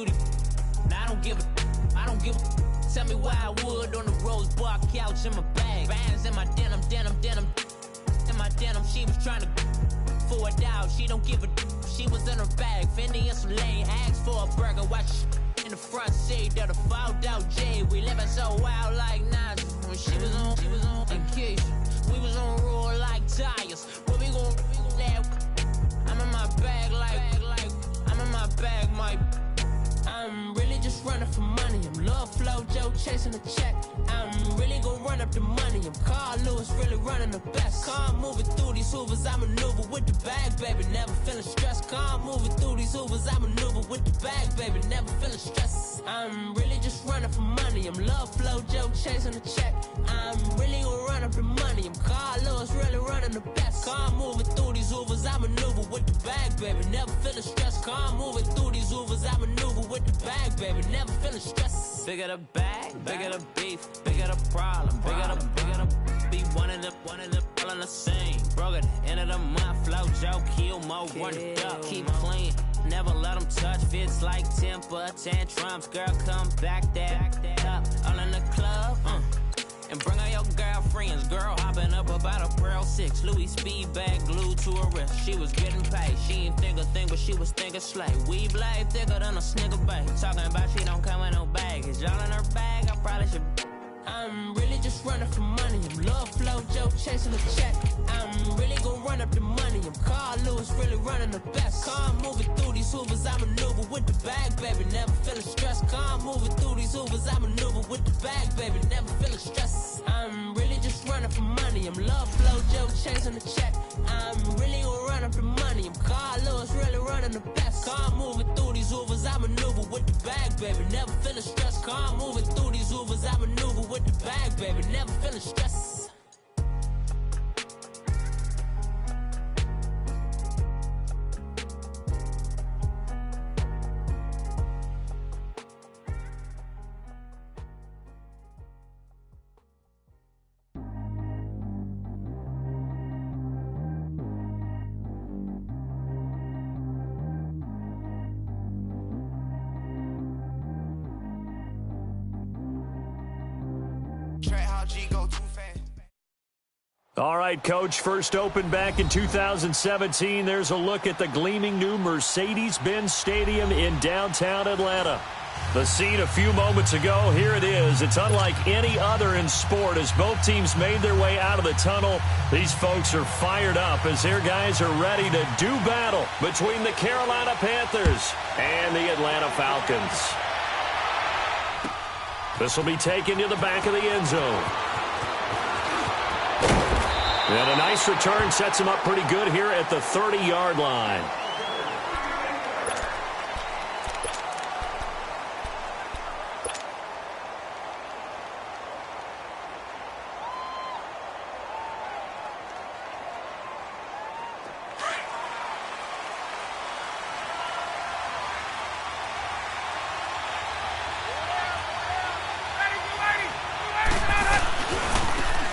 cutie. Now I don't give a. Tell me why I would on the rose bar couch in my bag. Bands in my denim. In my denim, she was trying to for it out. She don't give a. She was in her bag. Fendi and some lane. Asked for a burger. Watch in the front seat of the fouled out J. We living so wild like Nas. When she was on vacation. We was on roll like tires. Where we gon' I'm in my bag like I'm in my bag, my. I'm really just running for money. I'm Love Flow Joe chasing a check. I'm really gon' run up the money. I'm Carl Lewis, really running the best. Car moving through these Hoovers, I maneuver with the bag, baby. Never feeling stressed. Car moving through these Hoovers, I maneuver with the bag, baby. Never feeling stressed. I'm really just running for money. I'm Love Flow Joe chasing a check. I'm really gon' run up the money. I'm Carl Lewis, really running the best. Car moving through these Hoovers, I maneuver with the bag, baby. Never feeling stressed. Car moving through these Hoovers, I maneuver with the bag, baby. Never feeling stressed. Bigger the bag, bigger the beef, bigger the problem, bigger the be one in the all in the same. Broke at the end of the month, Flow Joe, kill more, run it up, keep clean. Never let them touch, fits like temper tantrums. Girl, come back that up, all in the club, and bring all your girlfriends. Girl hopping up about a Pearl 6 Louis speed bag glued to her wrist. She was getting paid. She ain't think a thing, but she was thinking slay. We blade thicker than a snigger bag. Talking about she don't come with no baggage. All in her bag, I probably should. I'm really just running for money. I'm Love Flow Joe chasing a check. I'm really gon' run up the money. I'm Carl Lewis, really running the best. Car moving through these Hoovers, I maneuver with the bag, baby. Never feeling stressed. Car moving through these Hoovers, I maneuver with the bag, baby. Never feeling stressed. I'm really just running for money. I'm Love Flow Joe chasing a check. I'm really gon' run up the money. I'm Carl Lewis, really running the best. Car moving through these Hoovers, I maneuver with the bag, baby. Never feeling stressed. Car moving through these Hoovers, I maneuver with the bag, baby. Never feeling stressed. All right, Coach, first opened back in 2017. There's a look at the gleaming new Mercedes-Benz Stadium in downtown Atlanta. The scene a few moments ago, here it is. It's unlike any other in sport as both teams made their way out of the tunnel. These folks are fired up as their guys are ready to do battle between the Carolina Panthers and the Atlanta Falcons. This will be taken to the back of the end zone. And a nice return sets him up pretty good here at the 30-yard line.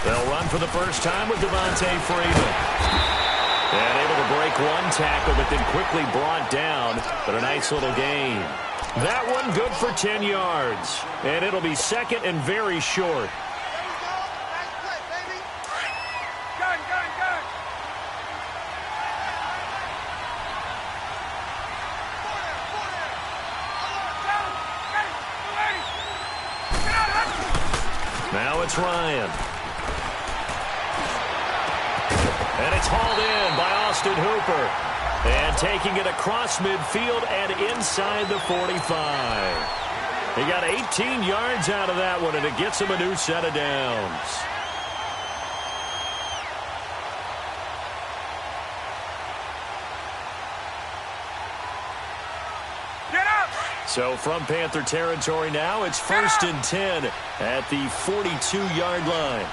They'll run for the first time with Devontae Freeman. And able to break one tackle, but then quickly brought down. But a nice little gain. That one good for 10 yards. And it'll be second and very short. Now it's Ryan. And it's hauled in by Austin Hooper. And taking it across midfield and inside the 45. He got 18 yards out of that one, and it gets him a new set of downs. So from Panther territory now, it's 1st and 10 at the 42-yard line.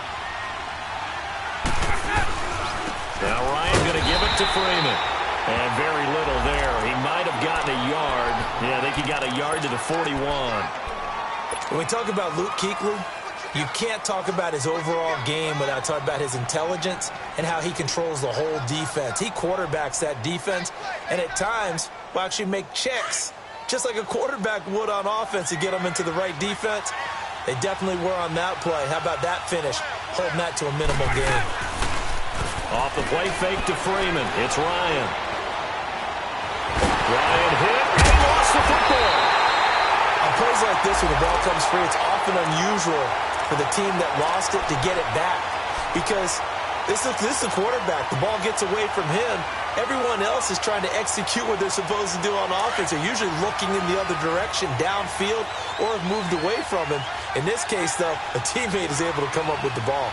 Now Ryan going to give it to Freeman. And very little there. He might have gotten a yard. Yeah, I think he got a yard to the 41. When we talk about Luke Kuechly, you can't talk about his overall game without talking about his intelligence and how he controls the whole defense. He quarterbacks that defense and at times will actually make checks just like a quarterback would on offense to get them into the right defense. They definitely were on that play. How about that finish? Holding that to a minimal gain. Off the play fake to Freeman. It's Ryan. Ryan hit and lost the football. On plays like this where the ball comes free, it's often unusual for the team that lost it to get it back. Because this is a quarterback. The ball gets away from him. Everyone else is trying to execute what they're supposed to do on offense. They're usually looking in the other direction, downfield, or have moved away from him. In this case, though, a teammate is able to come up with the ball.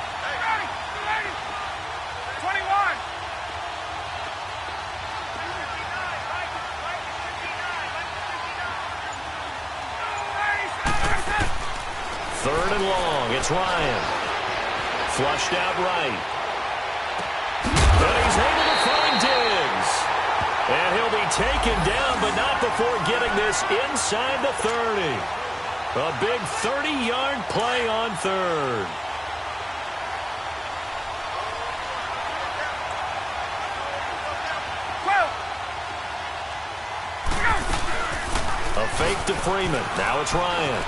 Third and long. It's Ryan. Flushed out right. And he's able to find Diggs. And he'll be taken down, but not before getting this inside the 30. A big 30-yard play on third. A fake to Freeman. Now it's Ryan.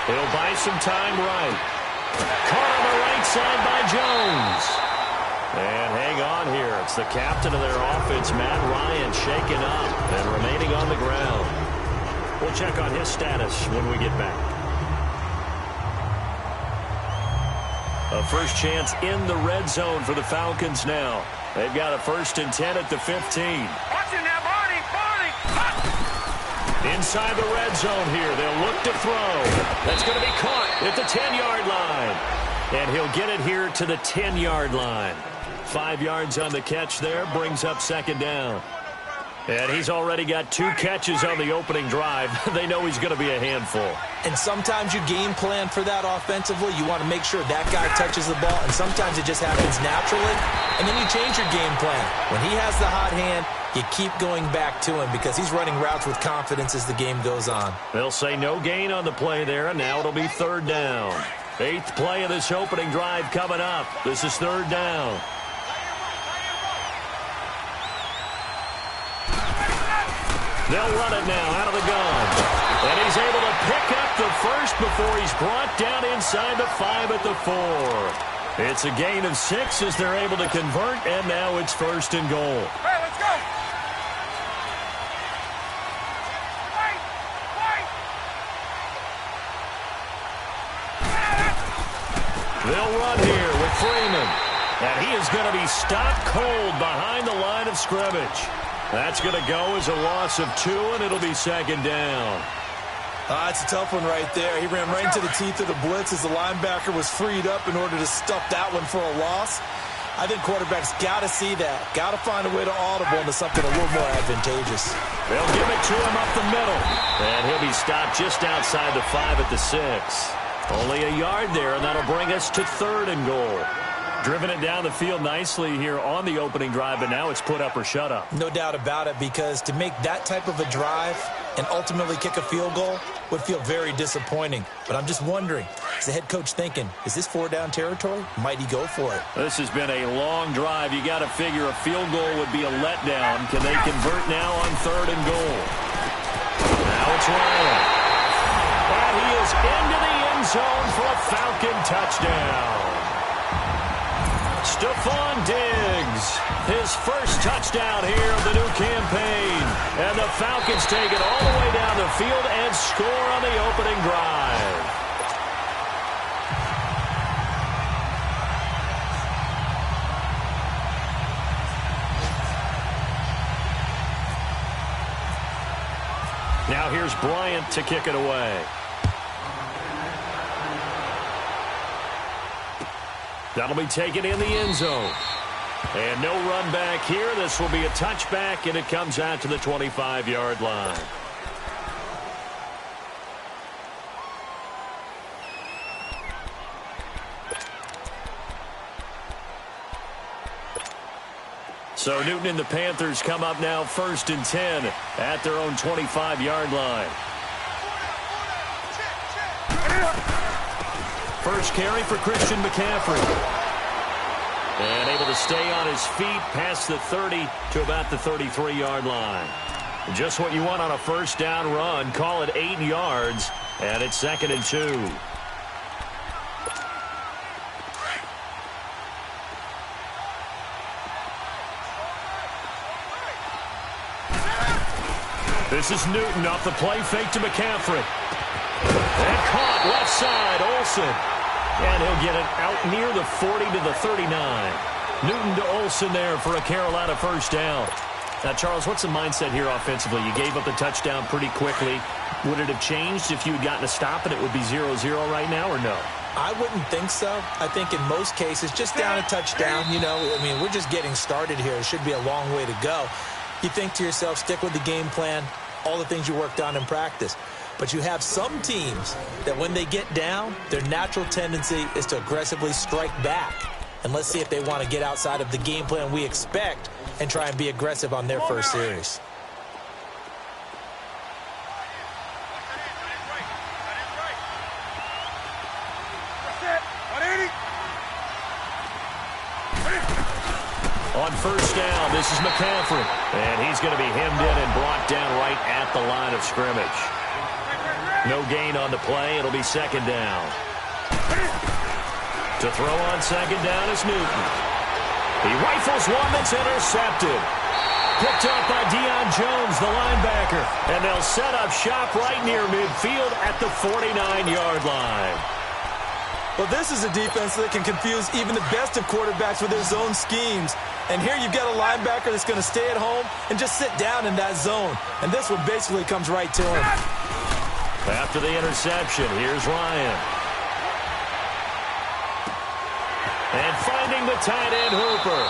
He'll buy some time right. Caught on the right side by Jones. And hang on here. It's the captain of their offense, Matt Ryan, shaken up and remaining on the ground. We'll check on his status when we get back. A first chance in the red zone for the Falcons now. They've got a 1st and 10 at the 15. Watching that body. Inside the red zone here. They'll look to throw. That's going to be caught at the 10-yard line. And he'll get it here to the 10-yard line. 5 yards on the catch there. Brings up 2nd down. And he's already got 2 catches on the opening drive. They know he's going to be a handful. And sometimes you game plan for that offensively. You want to make sure that guy touches the ball. And sometimes it just happens naturally. And then you change your game plan. When he has the hot hand, you keep going back to him because he's running routes with confidence as the game goes on. They'll say no gain on the play there, and now it'll be 3rd down. 8th play of this opening drive coming up. This is 3rd down. They'll run it now out of the gun. And he's able to pick up the first before he's brought down inside the 5 at the 4. It's a gain of 6 as they're able to convert, and now it's 1st and goal. Hey, let's go. They'll run here with Freeman. And he is going to be stopped cold behind the line of scrimmage. That's going to go as a loss of 2, and it'll be 2nd down. It's a tough one right there. He ran right into the teeth of the blitz as the linebacker was freed up in order to stuff that one for a loss. I think quarterbacks got to see that. Got to find a way to audible into something a little more advantageous. They'll give it to him up the middle. And he'll be stopped just outside the 5 at the 6. Only a yard there, and that'll bring us to 3rd and goal. Driven it down the field nicely here on the opening drive, but now it's put up or shut up. No doubt about it, because to make that type of a drive and ultimately kick a field goal would feel very disappointing. But I'm just wondering, is the head coach thinking, is this 4-down territory? Might he go for it? This has been a long drive. You got to figure a field goal would be a letdown. Can they convert now on 3rd and goal? Now it's Ryan. And he is into the end zone for a Falcon touchdown. Stephon Diggs, his first touchdown here of the new campaign. And the Falcons take it all the way down the field and score on the opening drive. Now here's Bryant to kick it away. That'll be taken in the end zone. And no run back here. This will be a touchback, and it comes out to the 25-yard line. So Newton and the Panthers come up now 1st and 10 at their own 25-yard line. First carry for Christian McCaffrey. And able to stay on his feet past the 30 to about the 33-yard line. Just what you want on a first down run. Call it 8 yards, and it's 2nd and 2. This is Newton off the play fake to McCaffrey. And caught left side, Olsen. And he'll get it out near the 40 to the 39. Newton to Olsen there for a Carolina first down. Now, Charles, what's the mindset here offensively? You gave up the touchdown pretty quickly. Would it have changed if you had gotten a stop and it would be 0-0 right now, or no? I wouldn't think so. I think in most cases, just down a touchdown, we're just getting started here. It should be a long way to go. You think to yourself, stick with the game plan, all the things you worked on in practice. But you have some teams that when they get down, their natural tendency is to aggressively strike back. And let's see if they want to get outside of the game plan we expect and try and be aggressive on their first series. On first down, this is McCaffrey. And he's going to be hemmed in and brought down right at the line of scrimmage. No gain on the play. It'll be 2nd down. To throw on 2nd down is Newton. He rifles one that's intercepted. Picked up by Deion Jones, the linebacker. And they'll set up shop right near midfield at the 49-yard line. Well, this is a defense that can confuse even the best of quarterbacks with their zone schemes. And here you've got a linebacker that's going to stay at home and just sit down in that zone. And this one basically comes right to him. After the interception, here's Ryan. And finding the tight end, Hooper.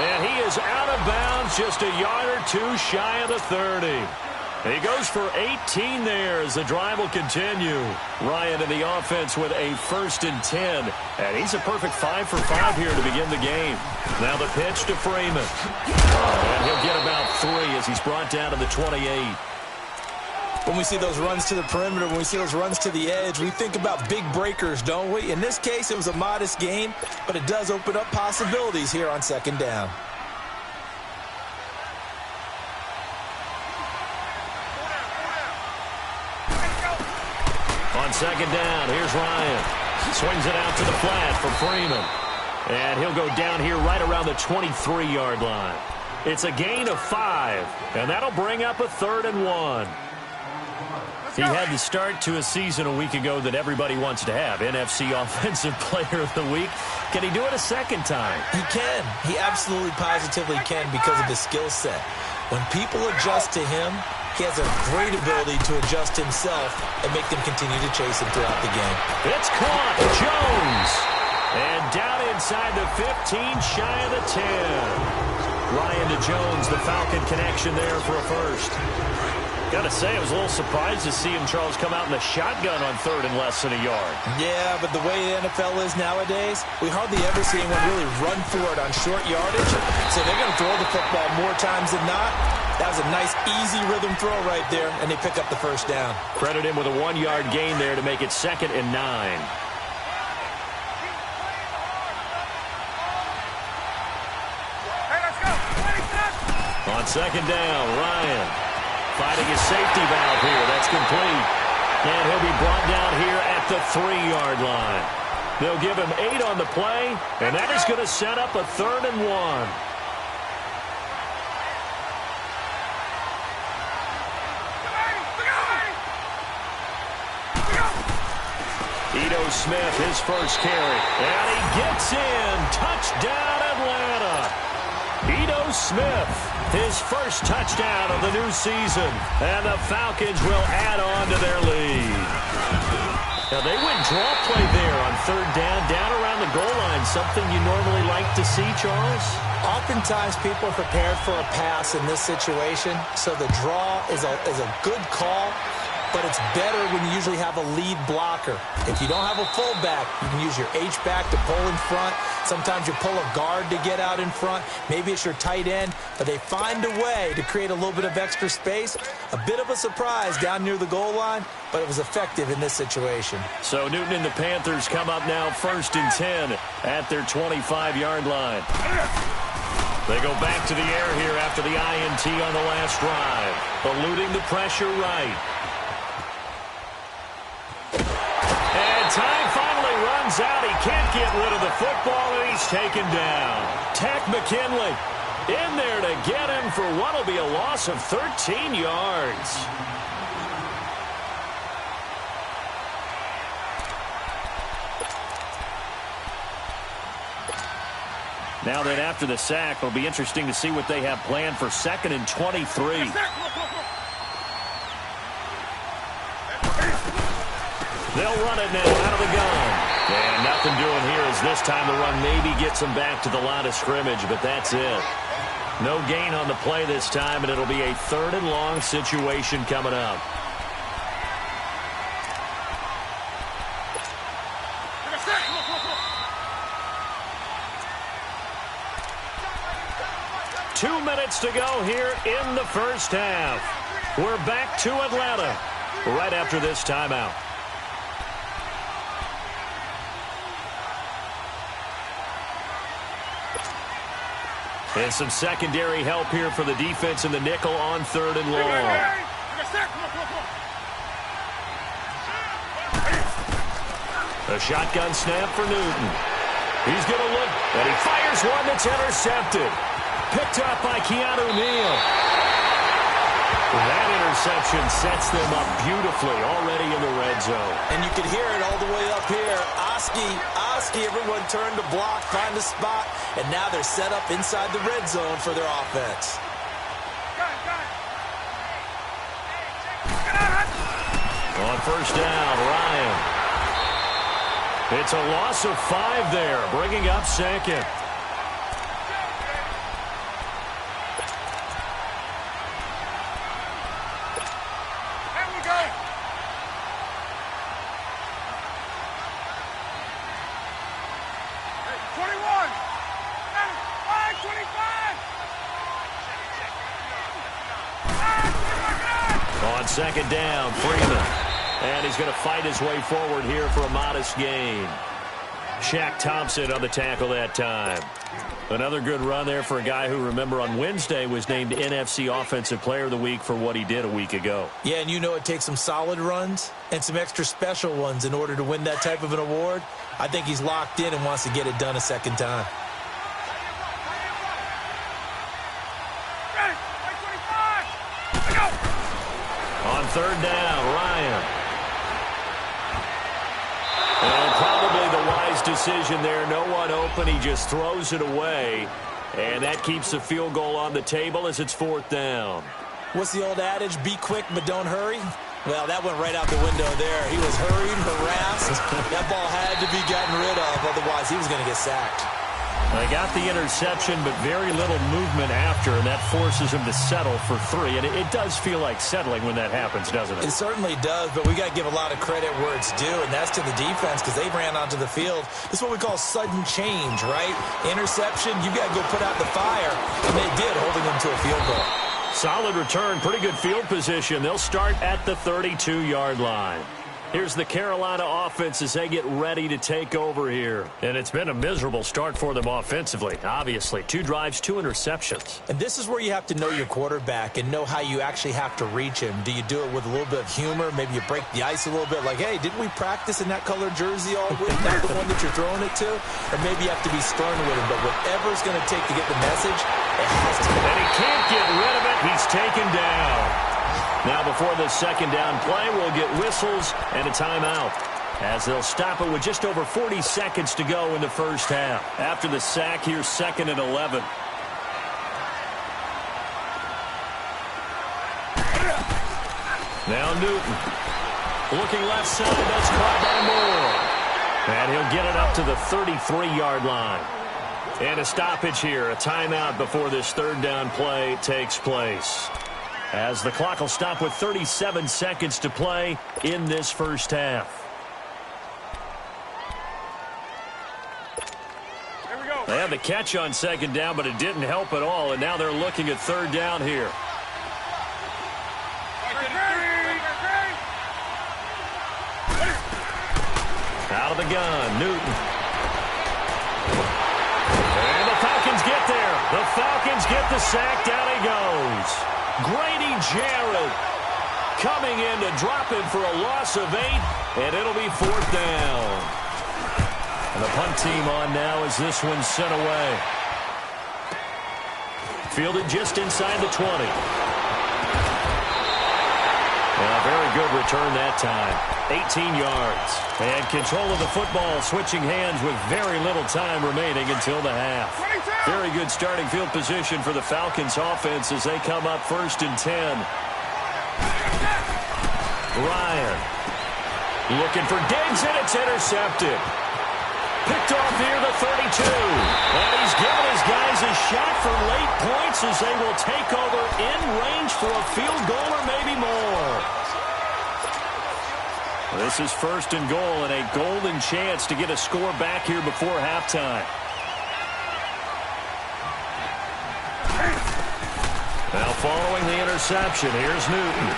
And he is out of bounds, just a yard or two shy of the 30. He goes for 18 there as the drive will continue. Ryan in the offense with a 1st and 10. And he's a perfect 5 for 5 here to begin the game. Now the pitch to Freeman. And he'll get about 3 as he's brought down to the 28. When we see those runs to the perimeter, when we see those runs to the edge, we think about big breakers, don't we? In this case, it was a modest game, but it does open up possibilities here on 2nd down. On 2nd down, here's Ryan. Swings it out to the flat for Freeman. And he'll go down here right around the 23-yard line. It's a gain of 5, and that'll bring up a 3rd and 1. He had the start to a season a week ago that everybody wants to have, NFC Offensive Player of the Week. Can he do it a second time? He can. He absolutely positively can because of his skill set. When people adjust to him, he has a great ability to adjust himself and make them continue to chase him throughout the game. It's caught. Jones. And down inside the 15, shy of the 10. Ryan to Jones, the Falcon connection there for a first. Got to say, I was a little surprised to see him, Charles, come out in the shotgun on 3rd and less than a yard. Yeah, but the way the NFL is nowadays, we hardly ever see anyone really run for it on short yardage. So they're going to throw the football more times than not. That was a nice, easy rhythm throw right there, and they pick up the first down. Credit him with a 1-yard gain there to make it 2nd and 9. Hey, let's go. On 2nd down, Ryan fighting his safety valve here. That's complete. And he'll be brought down here at the 3-yard line. They'll give him 8 on the play, and that is going to set up a 3rd and 1. Ito Smith, his first carry. And he gets in. Touchdown, Atlanta. Ito Smith, his first touchdown of the new season. And the Falcons will add on to their lead. Now, they went draw play there on 3rd down around the goal line. Something you normally like to see, Charles? Oftentimes, people are prepared for a pass in this situation, so the draw is a good call. But it's better when you usually have a lead blocker. If you don't have a fullback, you can use your H-back to pull in front. Sometimes you pull a guard to get out in front. Maybe it's your tight end. But they find a way to create a little bit of extra space. A bit of a surprise down near the goal line, but it was effective in this situation. So Newton and the Panthers come up now 1st and 10 at their 25-yard line. They go back to the air here after the INT on the last drive. Eluding the pressure right. And time finally runs out. He can't get rid of the football, and he's taken down. Tech McKinley in there to get him for what will be a loss of 13 yards. Now then, after the sack, it'll be interesting to see what they have planned for 2nd and 23. They'll run it now out of the gun. And nothing doing here as this time the run maybe gets them back to the line of scrimmage, but that's it. No gain on the play this time, and it'll be a 3rd and long situation coming up. Two minutes to go here in the first half. We're back to Atlanta right after this timeout. And some secondary help here for the defense in the nickel on 3rd and long. A shotgun snap for Newton. He's going to look, and he fires one that's intercepted. Picked up by Keanu Neal. That interception sets them up beautifully already in the red zone. And you can hear it all the way up here. Oski, everyone turned to block, find a spot, and now they're set up inside the red zone for their offense. On first down, Ryan. It's a loss of 5 there, bringing up 2nd. On 2nd down, Freeman. And he's going to fight his way forward here for a modest gain. Shaq Thompson on the tackle that time. Another good run there for a guy who, remember, on Wednesday was named NFC Offensive Player of the Week for what he did a week ago. Yeah, and you know it takes some solid runs and some extra special ones in order to win that type of an award. I think he's locked in and wants to get it done a second time. On 3rd down, Ryan. And probably the wise decision there. No one open. He just throws it away. And that keeps the field goal on the table as it's 4th down. What's the old adage? Be quick, but don't hurry. Well, that went right out the window there. He was hurried, harassed. That ball had to be gotten rid of. Otherwise, he was going to get sacked. They got the interception, but very little movement after, and that forces him to settle for 3. And it does feel like settling when that happens, doesn't it? It certainly does, but we got to give a lot of credit where it's due, and that's to the defense because they ran onto the field. This is what we call sudden change, right? Interception, you got to go put out the fire, and they did, holding them to a field goal. Solid return, pretty good field position. They'll start at the 32-yard line. Here's the Carolina offense as they get ready to take over here. And it's been a miserable start for them offensively, obviously. 2 drives, 2 interceptions. And this is where you have to know your quarterback and know how you actually have to reach him. Do you do it with a little bit of humor? Maybe you break the ice a little bit, like, hey, didn't we practice in that color jersey all week? Not the one that you're throwing it to? Or maybe you have to be stern with him. But whatever it's going to take to get the message, it has to. And he can't get rid of it. He's taken down. Now, before this 2nd down play, we'll get whistles and a timeout as they'll stop it with just over 40 seconds to go in the first half. After the sack, here's 2nd and 11. Now Newton. Looking left side, that's caught by Moore. And he'll get it up to the 33-yard line. And a stoppage here, a timeout before this 3rd down play takes place. As the clock will stop with 37 seconds to play in this first half. Here we go. They had the catch on 2nd down, but it didn't help at all, and now they're looking at 3rd down here. Out of the gun, Newton. And the Falcons get there. The Falcons get the sack. Down he goes. Grady Jarrett coming in to drop him for a loss of 8, and it'll be 4th down. And the punt team on now as this one's sent away. Fielded just inside the 20. And a very good return that time. 18 yards. And control of the football switching hands with very little time remaining until the half. Very good starting field position for the Falcons offense as they come up 1st and 10. Ryan looking for Diggs, and it's intercepted. Picked off near the 32. And he's given his guys a shot for late points as they will take over in range for a field goal or maybe more. This is 1st and goal and a golden chance to get a score back here before halftime. Now following the interception, here's Newton.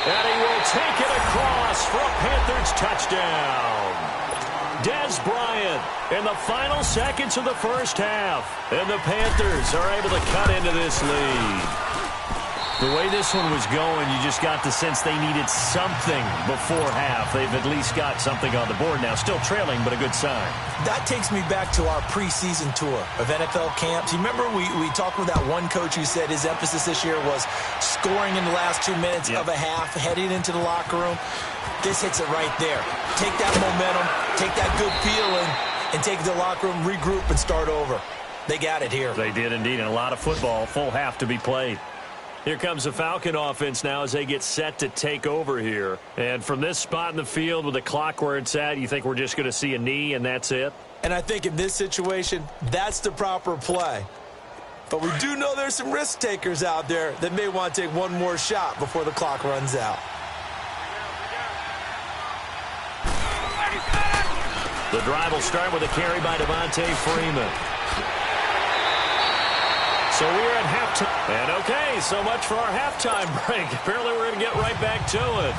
And he will take it across for a Panthers touchdown. Dez Bryant in the final seconds of the first half. And the Panthers are able to cut into this lead. The way this one was going, you just got the sense they needed something before half. They've at least got something on the board now. Still trailing, but a good sign. That takes me back to our preseason tour of NFL camps. You remember we talked with that one coach who said his emphasis this year was scoring in the last 2 minutes of a half, heading into the locker room. This hits it right there. Take that momentum, take that good feeling, and take it to the locker room, regroup, and start over. They got it here. They did indeed, and a lot of football, full half to be played. Here comes the Falcon offense now as they get set to take over here. And from this spot in the field with the clock where it's at, you think we're just going to see a knee and that's it? And I think in this situation, that's the proper play. But we do know there's some risk takers out there that may want to take one more shot before the clock runs out. The drive will start with a carry by Devontae Freeman. So we're at halftime. And okay, so much for our halftime break. Apparently we're going to get right back to it.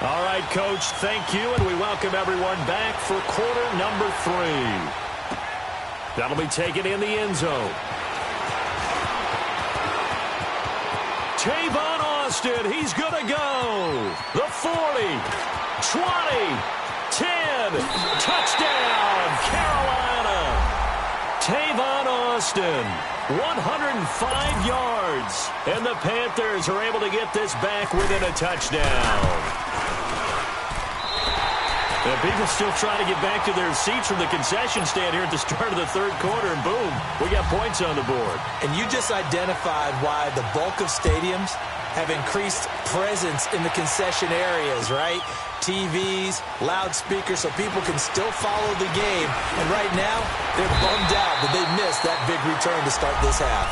All right, Coach, thank you, and we welcome everyone back for quarter number 3. That'll be taken in the end zone. Tavon Austin, he's going to go. The 40, 20, 10, touchdown, Carolina. Tavon Austin, 105 yards, and the Panthers are able to get this back within a touchdown. And people still trying to get back to their seats from the concession stand here at the start of the third quarter, and boom, we got points on the board. And you just identified why the bulk of stadiums have increased presence in the concession areas, right? TVs, loudspeakers, so people can still follow the game. And right now, they're bummed out that they missed that big return to start this half.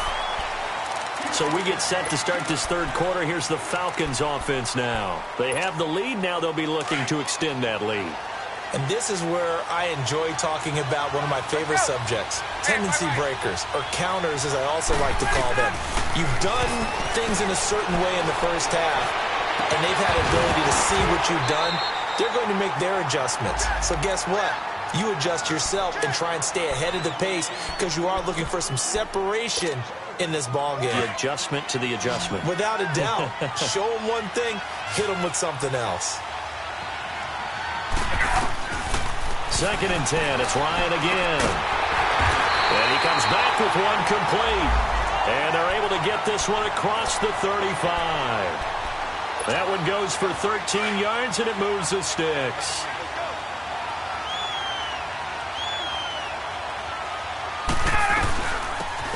So we get set to start this third quarter. Here's the Falcons offense now. They have the lead. Now they'll be looking to extend that lead. And this is where I enjoy talking about one of my favorite subjects, tendency breakers, or counters as I also like to call them. You've done things in a certain way in the first half, and they've had ability to see what you've done. They're going to make their adjustments. So guess what? You adjust yourself and try and stay ahead of the pace because you are looking for some separation in this ball game. The adjustment to the adjustment. Without a doubt. Show them one thing, hit them with something else. 2nd and 10. It's Ryan again. And he comes back with one complete. And they're able to get this one across the 35. That one goes for 13 yards, and it moves the sticks.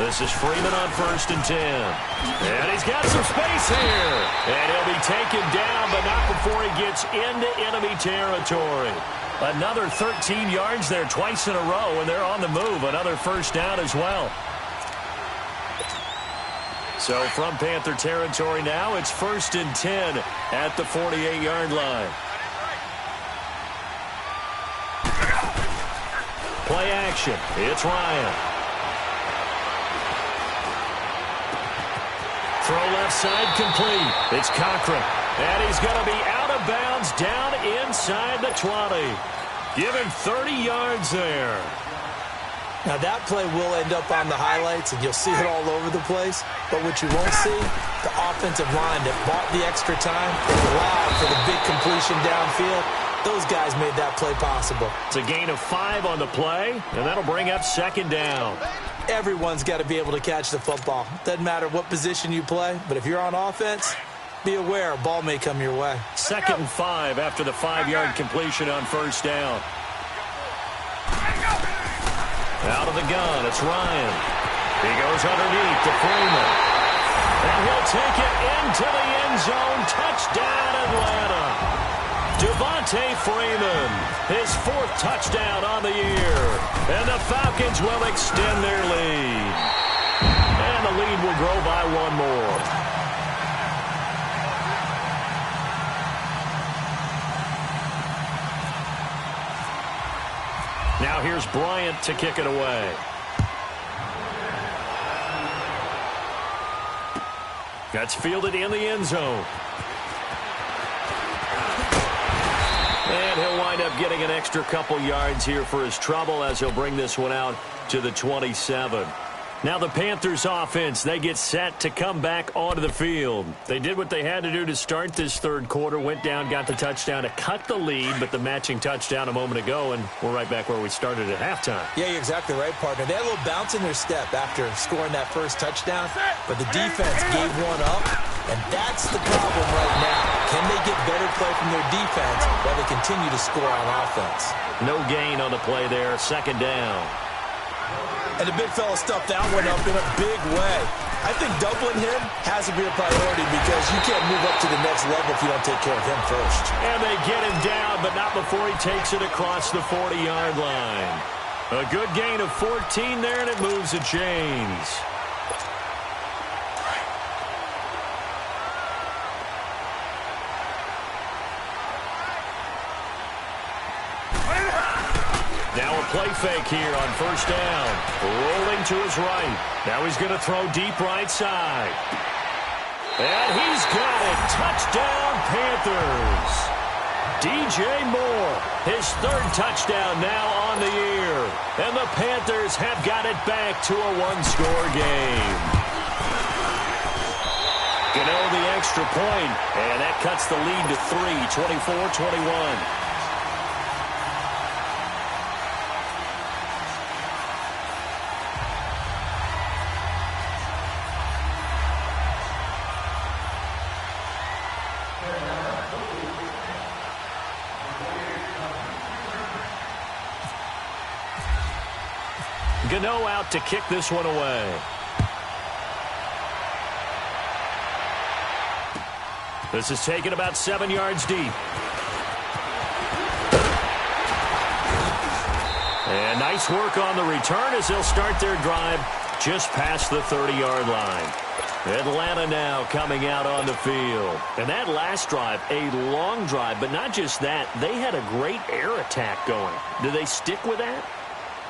This is Freeman on 1st and 10. And he's got some space here. And he'll be taken down, but not before he gets into enemy territory. Another 13 yards there twice in a row, and they're on the move. Another first down as well. So from Panther territory now, it's 1st and 10 at the 48-yard line. Play action. It's Ryan. Throw left side complete. It's Cochran. And he's going to be out of bounds down inside the 20. Give him 30 yards there. Now, that play will end up on the highlights, and you'll see it all over the place. But what you won't see, the offensive line that bought the extra time, allowed for the big completion downfield. Those guys made that play possible. It's a gain of 5 on the play, and that'll bring up second down. Everyone's got to be able to catch the football. Doesn't matter what position you play, but if you're on offense, be aware a ball may come your way. 2nd and 5 after the 5-yard completion on first down. Out of the gun, it's Ryan. He goes underneath to Freeman. And he'll take it into the end zone. Touchdown, Atlanta. Devontae Freeman, his 4th touchdown on the year. And the Falcons will extend their lead. And the lead will grow by 1 more. Now here's Bryant to kick it away. That's fielded in the end zone. And he'll wind up getting an extra couple yards here for his trouble as he'll bring this one out to the 27. Now the Panthers offense, they get set to come back onto the field. They did what they had to do to start this 3rd quarter, went down, got the touchdown to cut the lead, but the matching touchdown a moment ago, and we're right back where we started at halftime. Yeah, you're exactly right, partner. They had a little bounce in their step after scoring that first touchdown, but the defense gave one up, and that's the problem right now. Can they get better play from their defense while they continue to score on offense? No gain on the play there, 2nd down. And the big fella stuffed that one up in a big way. I think doubling him has to be a priority because you can't move up to the next level if you don't take care of him first. And they get him down, but not before he takes it across the 40-yard line. A good gain of 14 there, and it moves the chains. Now a play fake here on first down. Rolling to his right. Now he's going to throw deep right side. And he's got it. Touchdown, Panthers. DJ Moore, his 3rd touchdown now on the year. And the Panthers have got it back to a 1-score game. Gano the extra point, and that cuts the lead to 3, 24-21. Gano out to kick this one away. This is taken about 7 yards deep. And nice work on the return as they'll start their drive just past the 30-yard line. Atlanta now coming out on the field. And that last drive, a long drive, but not just that. They had a great air attack going. Do they stick with that?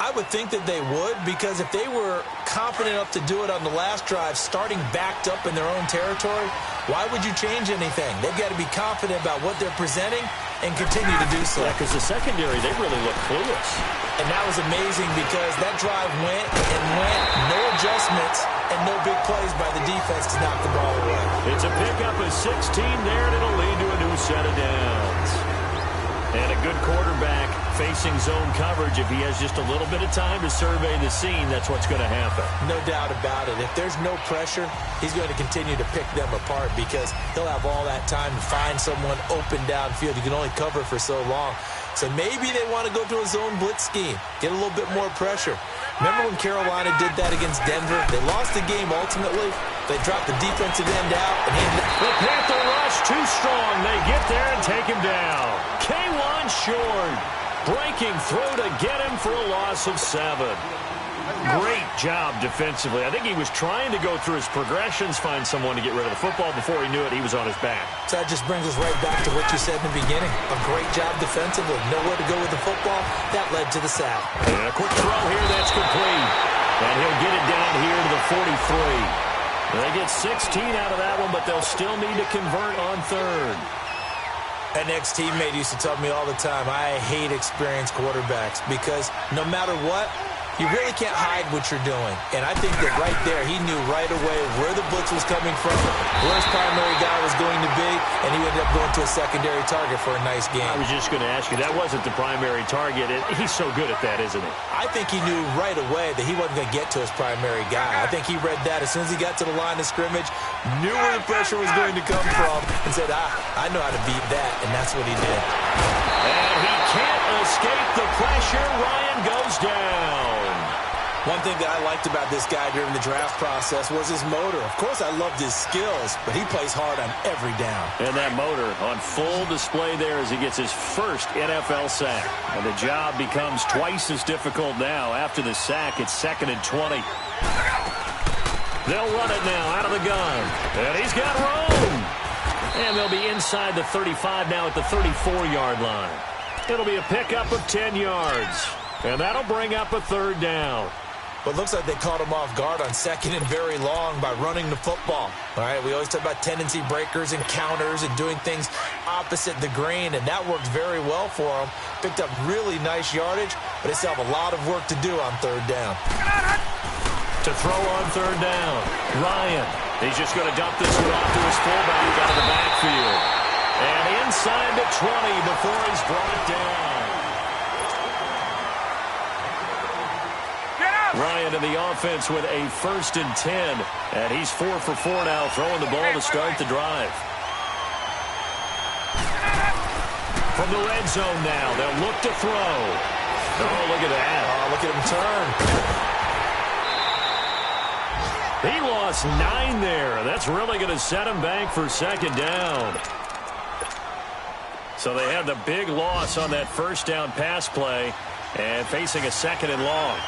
I would think that they would, because if they were confident enough to do it on the last drive, starting backed up in their own territory, why would you change anything? They've got to be confident about what they're presenting and continue to do so. Yeah, because the secondary, they really look clueless. And that was amazing because that drive went and went, no adjustments, and no big plays by the defense to knock the ball away. It's a pickup of 16 there, and it'll lead to a new set of downs. And a good quarterback facing zone coverage. If he has just a little bit of time to survey the scene, that's what's going to happen. No doubt about it. If there's no pressure, he's going to continue to pick them apart because he'll have all that time to find someone open downfield. You can only cover for so long. So maybe they want to go to a zone blitz scheme, get a little bit more pressure. Remember when Carolina did that against Denver? They lost the game ultimately. They dropped the defensive end out. And the Panther rush too strong. They get there and take him down. K1 short. Breaking through to get him for a loss of 7. Great job defensively. I think he was trying to go through his progressions, find someone to get rid of the football. Before he knew it, he was on his back. So that just brings us right back to what you said in the beginning. A great job defensively. Nowhere to go with the football. That led to the sack. And a quick throw here. That's complete. And he'll get it down here to the 43. They get 16 out of that one, but they'll still need to convert on 3rd. An ex-teammate used to tell me all the time, I hate experienced quarterbacks because no matter what, You really can't hide what you're doing. And I think that right there, he knew right away where the blitz was coming from, where his primary guy was going to be, and he ended up going to a secondary target for a nice game. I was just going to ask you, that wasn't the primary target. He's so good at that, isn't he? I think he knew right away that he wasn't going to get to his primary guy. I think he read that as soon as he got to the line of scrimmage, knew where the pressure was going to come from, and said, I know how to beat that, and that's what he did. And he can't escape the pressure. Ryan goes down. One thing that I liked about this guy during the draft process was his motor. Of course, I loved his skills, but he plays hard on every down. And that motor on full display there as he gets his first NFL sack. And the job becomes twice as difficult now. After the sack, it's 2nd and 20. They'll run it now out of the gun. And he's got room. And they'll be inside the 35 now at the 34-yard line. It'll be a pickup of 10 yards. And that'll bring up a 3rd down. But it looks like they caught him off guard on 2nd and very long by running the football. All right, we always talk about tendency breakers and counters and doing things opposite the grain, and that worked very well for them. Picked up really nice yardage, but they still have a lot of work to do on 3rd down. To throw on 3rd down, Ryan. He's just going to dump this one off to his fullback out of the backfield. And inside the 20 before he's brought down. Ryan in the offense with a 1st and 10. And he's 4 for 4 now, throwing the ball to start the drive. From the red zone now, they'll look to throw. Oh, look at that. Oh, look at him turn. He lost 9 there. That's really going to set him back for 2nd down. So they had the big loss on that 1st down pass play and facing a 2nd and long.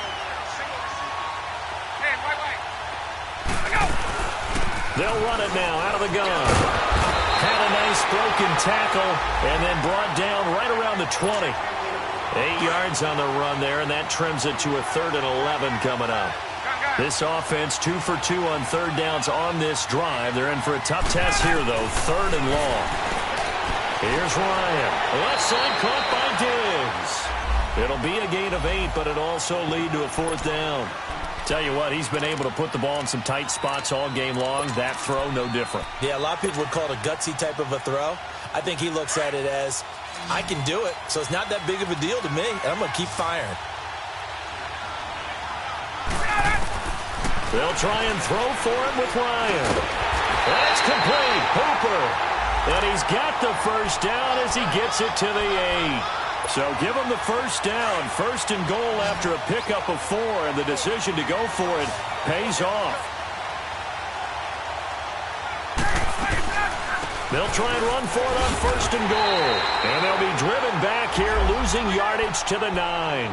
They'll run it now out of the gun. Had a nice broken tackle and then brought down right around the 20. 8 yards on the run there, and that trims it to a 3rd and 11 coming up. This offense 2 for 2 on 3rd downs on this drive. They're in for a tough test here, though. 3rd and long. Here's Ryan. Left side caught by Diggs. It'll be a gain of 8, but it'll also lead to a 4th down. Tell you what, he's been able to put the ball in some tight spots all game long. That throw, no different. Yeah, a lot of people would call it a gutsy type of a throw. I think he looks at it as, I can do it, so it's not that big of a deal to me, and I'm going to keep firing. They'll try and throw for him with Ryan. That's complete. Hooper. And he's got the 1st down as he gets it to the 8. So give him the 1st down. 1st and goal after a pickup of 4, and the decision to go for it pays off. They'll try and run for it on 1st and goal. And they'll be driven back here, losing yardage to the 9.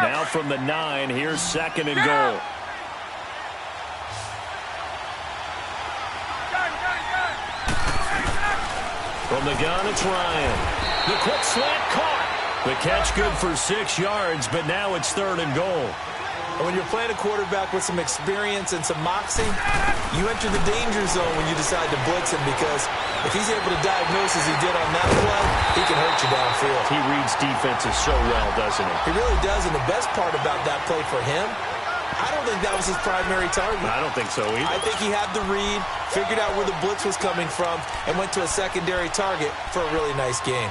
Now from the 9, here's 2nd and goal. From the gun, it's Ryan. The quick slant caught. The catch good for 6 yards, but now it's 3rd and goal. And when you're playing a quarterback with some experience and some moxie, you enter the danger zone when you decide to blitz him, because if he's able to diagnose as he did on that play, he can hurt you downfield. He reads defenses so well, doesn't he? He really does, and the best part about that play for him, I don't think that was his primary target. I don't think so either. I think he had the read, figured out where the blitz was coming from, and went to a secondary target for a really nice game.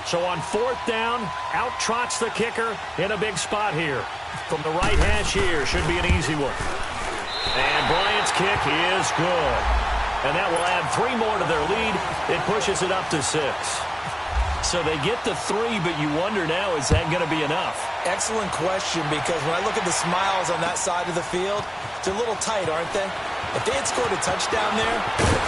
So on 4th down, out trots the kicker in a big spot here. From the right hash here, should be an easy one. And Bryant's kick is good. And that will add 3 more to their lead. It pushes it up to 6. So they get the 3, but you wonder now, is that going to be enough? Excellent question, because when I look at the smiles on that side of the field, they're a little tight, aren't they? If they had scored a touchdown there,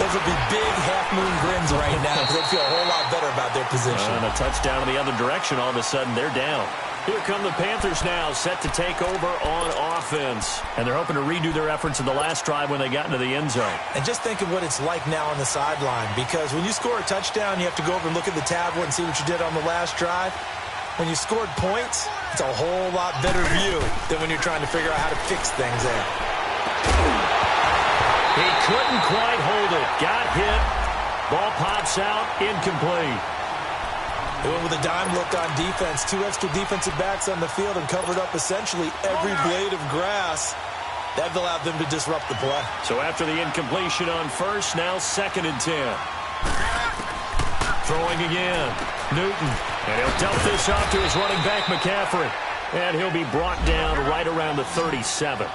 those would be big half-moon grins right now, because they'd feel a whole lot better about their position. And a touchdown in the other direction, all of a sudden they're down. Here come the Panthers now, set to take over on offense. And they're hoping to redo their efforts in the last drive when they got into the end zone. And just think of what it's like now on the sideline, because when you score a touchdown, you have to go over and look at the tablet and see what you did on the last drive. When you scored points, it's a whole lot better view than when you're trying to figure out how to fix things there. He couldn't quite hold it. Got hit. Ball pops out. Incomplete. They went with a dime look on defense. 2 extra defensive backs on the field and covered up essentially every blade of grass. That allowed them to disrupt the play. So after the incompletion on first, now 2nd and 10. Throwing again. Newton. And he'll dump this off to his running back, McCaffrey. And he'll be brought down right around the 37.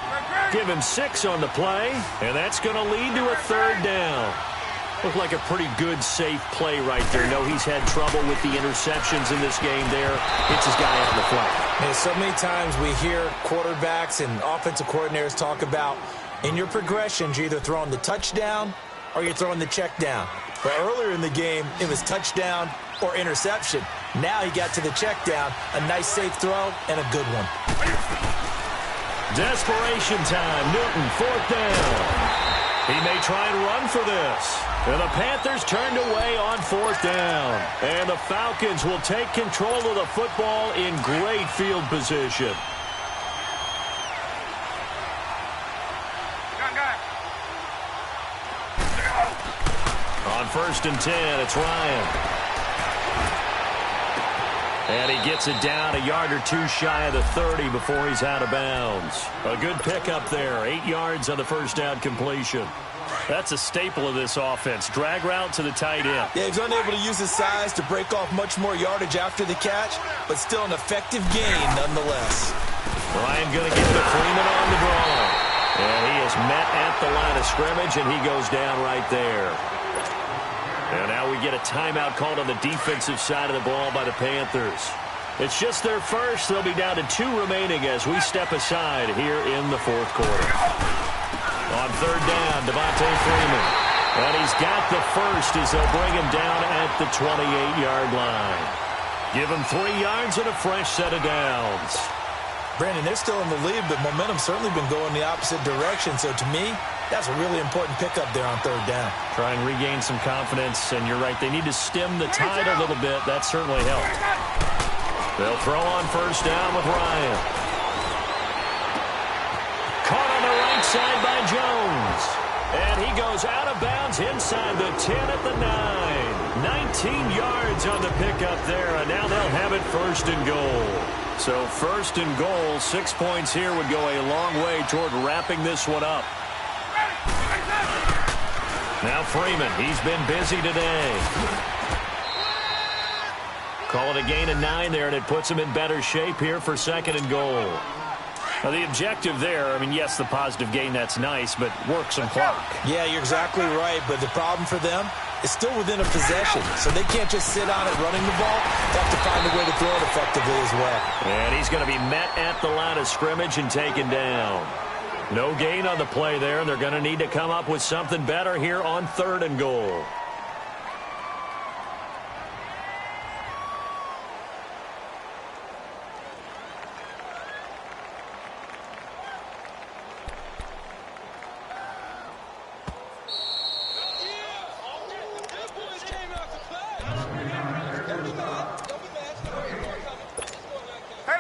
Give him 6 on the play, and that's going to lead to a 3rd down. Looked like a pretty good, safe play right there. No, he's had trouble with the interceptions in this game there. Hits his guy out in the flat. And so many times we hear quarterbacks and offensive coordinators talk about, in your progressions, you're either throwing the touchdown or you're throwing the check down. But earlier in the game, it was touchdown or interception. Now he got to the check down, a nice safe throw, and a good one. Desperation time. Newton, 4th down. He may try and run for this. And the Panthers turned away on 4th down. And the Falcons will take control of the football in great field position. On 1st and 10, it's Ryan. And he gets it down a yard or 2 shy of the 30 before he's out of bounds. A good pickup there. 8 yards on the first down completion. That's a staple of this offense. Drag route to the tight end. Yeah, he's unable to use his size to break off much more yardage after the catch, but still an effective gain nonetheless. Ryan going to get to Freeman on the draw. And he is met at the line of scrimmage, and he goes down right there. And now we get a timeout called on the defensive side of the ball by the Panthers. It's just their first. They'll be down to 2 remaining as we step aside here in the 4th quarter. On 3rd down, Devontae Freeman. And he's got the first as they'll bring him down at the 28-yard line. Give him 3 yards and a fresh set of downs. Brandon, they're still in the lead, but momentum's certainly been going the opposite direction. So to me, that's a really important pickup there on 3rd down. Try and regain some confidence, and you're right. They need to stem the tide a little bit. That certainly helped. They'll throw on 1st down with Ryan. Caught on the right side by Jones. And he goes out of bounds inside the 10 at the 9. 19 yards on the pickup there, and now they'll have it 1st and goal. So 1st and goal, 6 points here would go a long way toward wrapping this one up. Now Freeman, he's been busy today. Call it a gain of 9 there, and it puts him in better shape here for 2nd and goal. Now the objective there, I mean, yes, the positive gain, that's nice, but work some clock. Yeah, you're exactly right, but the problem for them is still within a possession, so they can't just sit on it running the ball. They have to find a way to throw it effectively as well. And he's going to be met at the line of scrimmage and taken down. No gain on the play there. They're going to need to come up with something better here on 3rd and goal.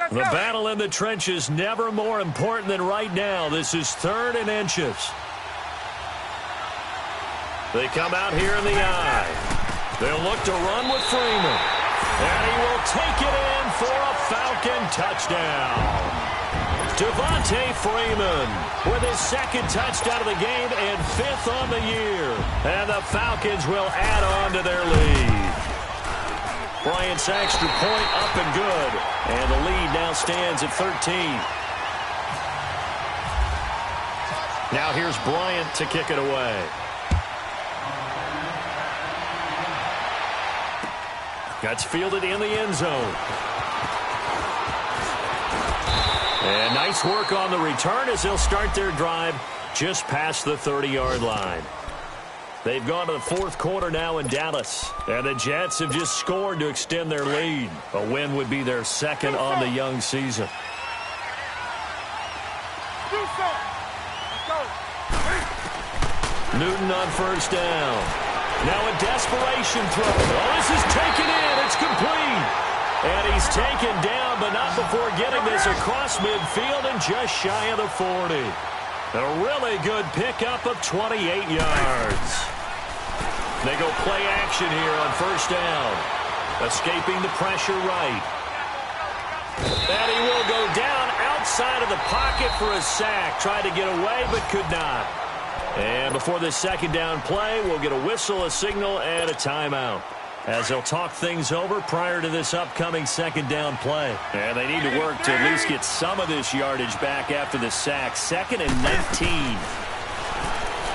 The battle in the trenches never more important than right now. This is 3rd and inches. They come out here in the eye. They'll look to run with Freeman. And he will take it in for a Falcon touchdown. Devontae Freeman with his 2nd touchdown of the game and 5th on the year. And the Falcons will add on to their lead. Bryant's extra point up and good. And the lead now stands at 13. Now here's Bryant to kick it away. That's fielded in the end zone. And nice work on the return as they'll start their drive just past the 30-yard line. They've gone to the 4th quarter now in Dallas. And the Jets have just scored to extend their lead. A win would be their 2nd on the young season. Newton on 1st down. Now a desperation throw. Oh, this is taken in. It's complete. And he's taken down, but not before getting this across midfield and just shy of the 40. A really good pickup of 28 yards. They go play action here on first down. Escaping the pressure right. And he will go down outside of the pocket for a sack. Tried to get away, but could not. And before this second down play, we'll get a whistle, a signal, and a timeout, as they'll talk things over prior to this upcoming second down play. And they need to work to at least get some of this yardage back after the sack. 2nd and 19.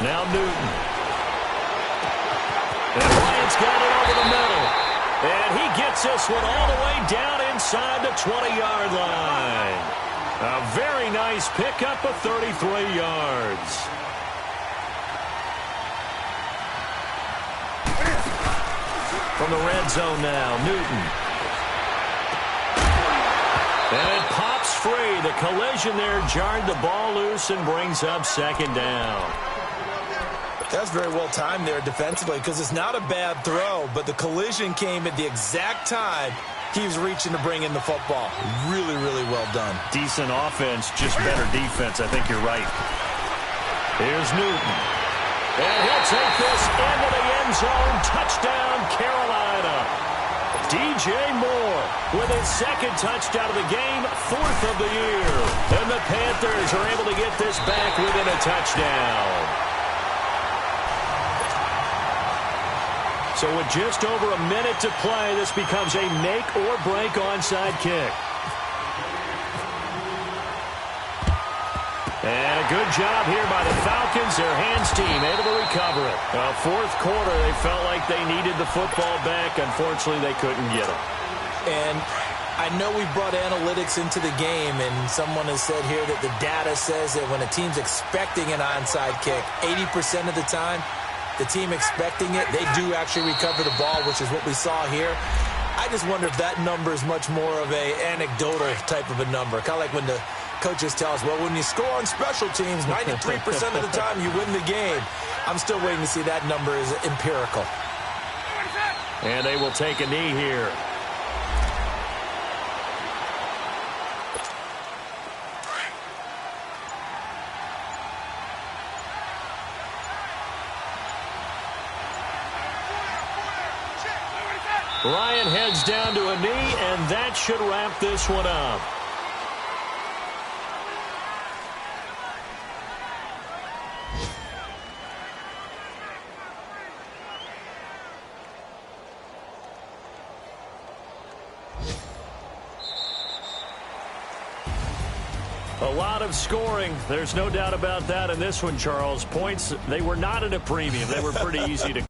Now Newton. And Bryant's got it over the middle. And he gets this one all the way down inside the 20-yard line. A very nice pickup of 33 yards. From the red zone now, Newton. And it pops free. The collision there jarred the ball loose and brings up second down. That's very well timed there defensively, because it's not a bad throw, but the collision came at the exact time he was reaching to bring in the football. Really, really well done. Decent offense, just better defense. I think you're right. Here's Newton. And he'll take this into the end zone. Touchdown, Carolina. DJ Moore with his 2nd touchdown of the game, 4th of the year. And the Panthers are able to get this back within a touchdown. So with just over a minute to play, this becomes a make-or-break onside kick. And a good job here by the Falcons. Their hands team able to recover it. Fourth quarter, they felt like they needed the football back. Unfortunately, they couldn't get it. And I know we brought analytics into the game, and someone has said here that the data says that when a team's expecting an onside kick, 80% of the time, the team expecting it, they do actually recover the ball, which is what we saw here. I just wonder if that number is much more of a anecdotal type of a number. Kind of like when the coaches tell us, well, when you score on special teams, 93% of the time you win the game. I'm still waiting to see that number is empirical. And they will take a knee here. Ryan heads down to a knee, and that should wrap this one up. A lot of scoring. There's no doubt about that in this one, Charles. Points, they were not at a premium. They were pretty easy to